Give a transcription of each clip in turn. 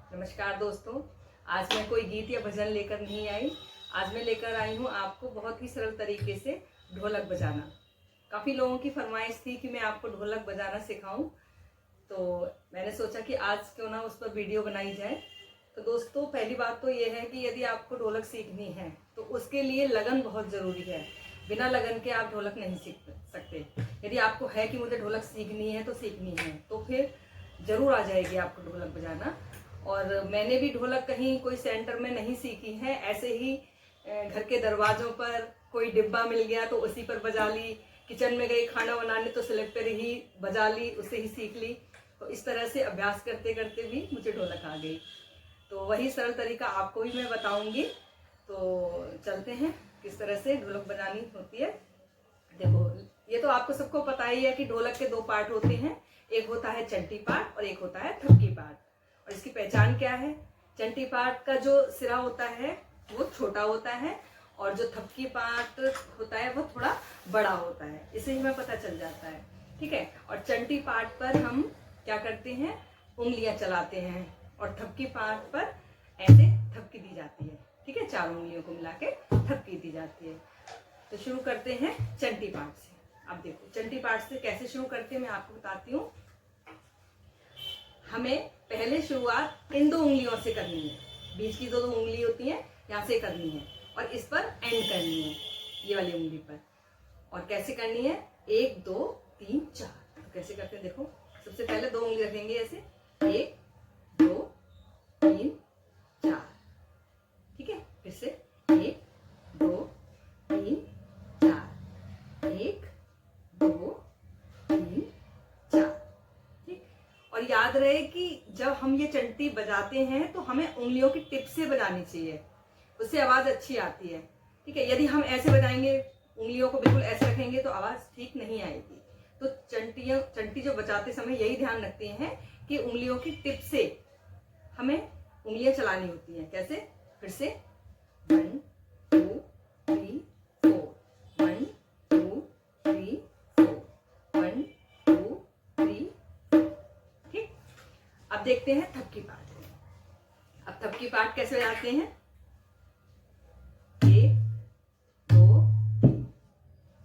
नमस्कार दोस्तों। आज मैं कोई गीत या भजन लेकर नहीं आई। आज मैं लेकर आई हूँ आपको बहुत ही सरल तरीके से ढोलक बजाना। काफ़ी लोगों की फरमाइश थी कि मैं आपको ढोलक बजाना सिखाऊं, तो मैंने सोचा कि आज क्यों ना उस पर वीडियो बनाई जाए। तो दोस्तों, पहली बात तो ये है कि यदि आपको ढोलक सीखनी है तो उसके लिए लगन बहुत ज़रूरी है। बिना लगन के आप ढोलक नहीं सीख सकते। यदि आपको है कि मुझे ढोलक सीखनी है तो सीखनी है, तो फिर ज़रूर आ जाएगी आपको ढोलक बजाना। और मैंने भी ढोलक कहीं कोई सेंटर में नहीं सीखी है, ऐसे ही घर के दरवाज़ों पर कोई डिब्बा मिल गया तो उसी पर बजा ली, किचन में गई खाना बनाने तो सिलेक्ट पर ही बजा ली, उससे ही सीख ली। तो इस तरह से अभ्यास करते करते भी मुझे ढोलक आ गई। तो वही सरल तरीका आपको भी मैं बताऊंगी। तो चलते हैं किस तरह से ढोलक बजानी होती है। देखो, ये तो आपको सबको पता ही है कि ढोलक के दो पार्ट होते हैं। एक होता है चंटी पार्ट और एक होता है थपकी पार्ट। और इसकी पहचान क्या है? चंटी पार्ट का जो सिरा होता है वो छोटा होता है और जो थपकी पार्ट होता है वो थोड़ा बड़ा होता है। इससे ही हमें पता चल जाता है, ठीक है। और चंटी पार्ट पर हम क्या करते हैं, उंगलियां चलाते हैं, और थपकी पार्ट पर ऐसे थपकी दी जाती है, ठीक है। 4 उंगलियों को मिला के थपकी दी जाती है। तो शुरू करते हैं चंटी पार्ट से। अब देखो, चंटी पार्ट से कैसे शुरू करते हैं मैं आपको बताती हूँ। हमें पहले शुरुआत इन 2 उंगलियों से करनी है। बीच की 2 उंगली होती है, यहाँ से करनी है और इस पर एंड करनी है, ये वाली उंगली पर। और कैसे करनी है? 1 2 3 4। तो कैसे करते हैं देखो। सबसे पहले 2 उंगली रखेंगे ऐसे, 1 2 3 4, ठीक है। फिर से 1 2 3 4, 1 2 3 4, ठीक। और याद रहे कि जब हम ये चंटी बजाते हैं तो हमें उंगलियों की टिप से बजानी चाहिए, उससे आवाज अच्छी आती है, ठीक है। यदि हम ऐसे बजाएंगे, उंगलियों को बिल्कुल ऐसे रखेंगे तो आवाज ठीक नहीं आएगी। तो चंटी जो बजाते समय यही ध्यान रखते हैं कि उंगलियों की टिप से हमें उंगलियां चलानी होती हैं। कैसे? फिर से 1 2 3 4, 1 2 3 4, 1 2 3 4, ठीक। अब देखते हैं थपकी पार्ट। अब थपकी पार्ट कैसे बजाते हैं? 1 2 3,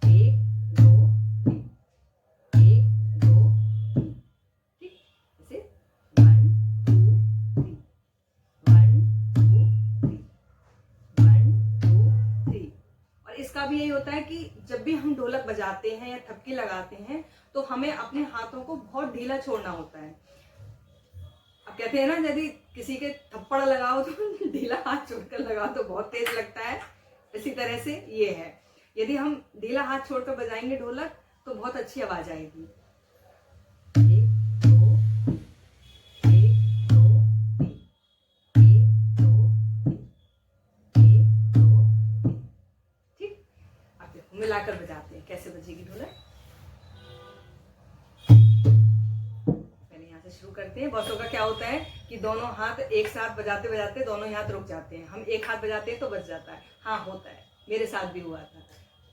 1 2 3, 1 2 3, ठीक। ऐसे 1 2 3, 1 2 3, 1 2 3। और इसका भी यही होता है कि जब भी हम ढोलक बजाते हैं या थपकी लगाते हैं तो हमें अपने हाथों को बहुत ढीला छोड़ना होता है। अब कहते हैं ना, यदि किसी के थप्पड़ लगाओ तो ढीला हाथ छोड़कर लगाओ तो बहुत तेज लगता है। इसी तरह से ये है, यदि हम ढीला हाथ छोड़कर बजाएंगे ढोलक तो बहुत अच्छी आवाज आएगी। 1 2 1 2 3, 1 2 3, 1 2 3, ठीक। अब देखो, मिलाकर बजाते हैं कैसे बजेगी ढोलक। शुरू करते हैं। बहुतों का क्या होता है कि दोनों हाथ एक साथ बजाते बजाते दोनों हाथ रुक जाते हैं। हम एक हाथ बजाते हैं तो बज जाता है। हाँ, होता है, मेरे साथ भी हुआ था।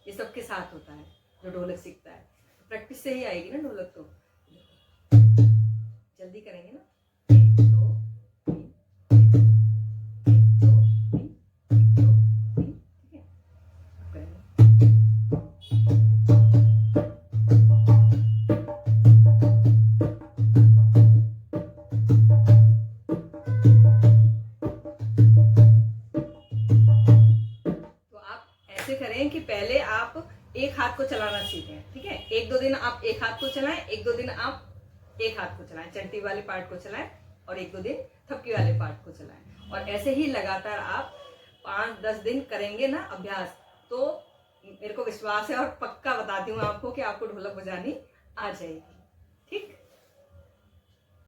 ये सबके साथ होता है जो ढोलक सीखता है। प्रैक्टिस से ही आएगी ना ढोलक। तो जल्दी करेंगे ना। 1 2 3 1 2 3 1 2 3, ठीक है। अब करेंगे। करें कि पहले आप एक हाथ को चलाना सीखें, ठीक है। 1 2 दिन आप एक हाथ को चलाएं, 1 2 दिन आप एक हाथ को चलाएं, चंटी वाले पार्ट को चलाएं, और 1 2 दिन थपकी वाले पार्ट को चलाएं। और ऐसे ही लगातार आप 5-10 दिन करेंगे ना अभ्यास, तो मेरे को विश्वास है और पक्का बताती हूँ आपको कि आपको ढोलक बजानी आ जाएगी, ठीक।